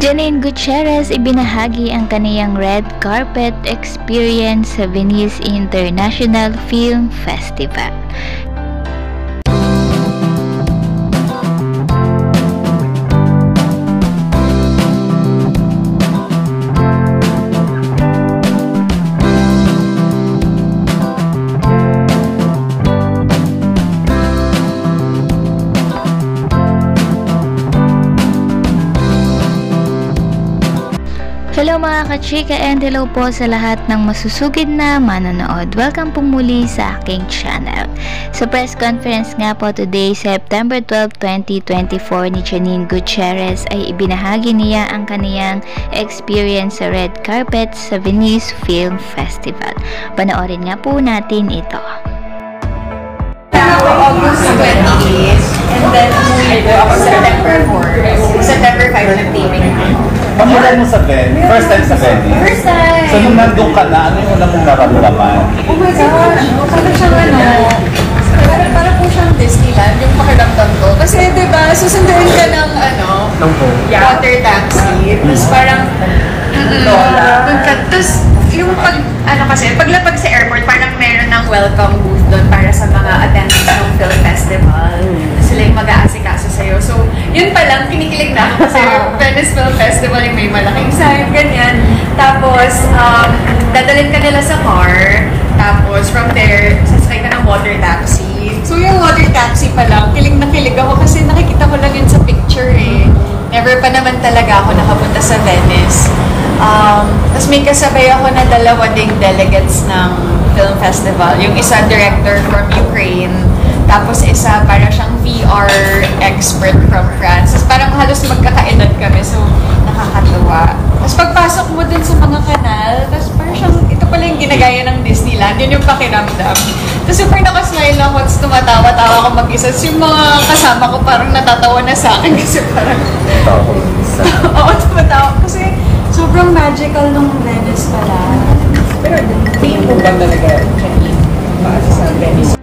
Janine Gutierrez ibinahagi ang kaniyang red carpet experience sa Venice International Film Festival. Hello mga kachika and hello po sa lahat ng masusugid na manonood. Welcome po muli sa aking channel. Sa press conference nga po today, September 12, 2024 ni Janine Gutierrez ay ibinahagi niya ang kaniyang experience sa red carpet sa Venice Film Festival. Panoorin nga po natin ito. August 28 and then umuwi ko ako September 4. September 5 nag-taping. Pamulan mo sa Venice? First time sa Venice? First time! So nung nandun ka na, ano yung una mong nararamdaman? Oh my gosh! Parang siyang parang po siyang Disneyland yung pakiramdam ko. Kasi diba, susunduin ka ng water taxi. Tapos parang tapos yung paglapag sa airport, parang meron ng welcome booth doon para sa mga attendees ng film festival. Sila yung mag-aasikaso sa'yo. So, yun pa lang, kinikilig na ako kasi Venice Film Festival yung may malaking sign, ganyan. Tapos, dadalhin ka nila sa car. Tapos, from there, sasakay ka ng water taxi. So, yung water taxi pa lang, kilig na kilig ako kasi nakikita ko lang yun sa picture eh. Never pa naman talaga ako nakapunta sa Venice. Tapos may kasabay ako na dalawa ding delegates ng film festival. Yung isa director from Ukraine, tapos isa para siyang VR expert from France. Tapos parang halos magkakaedad kami, so nakakatuwa. Tapos pagpasok mo dun sa mga kanal, tapos parang siyang, ito pala yung ginagaya ng Disneyland, yun yung pakiramdam. Tapos super nakasmile ako, tapos tumatawa-tawa ako mag-isa. Tapos yung mga kasama ko parang natatawa na sa akin kasi parang oo, tumatawa. Kasi sobrang magical nung Venice pala. Pero tingin mo ba talaga, Janine, sa Venice?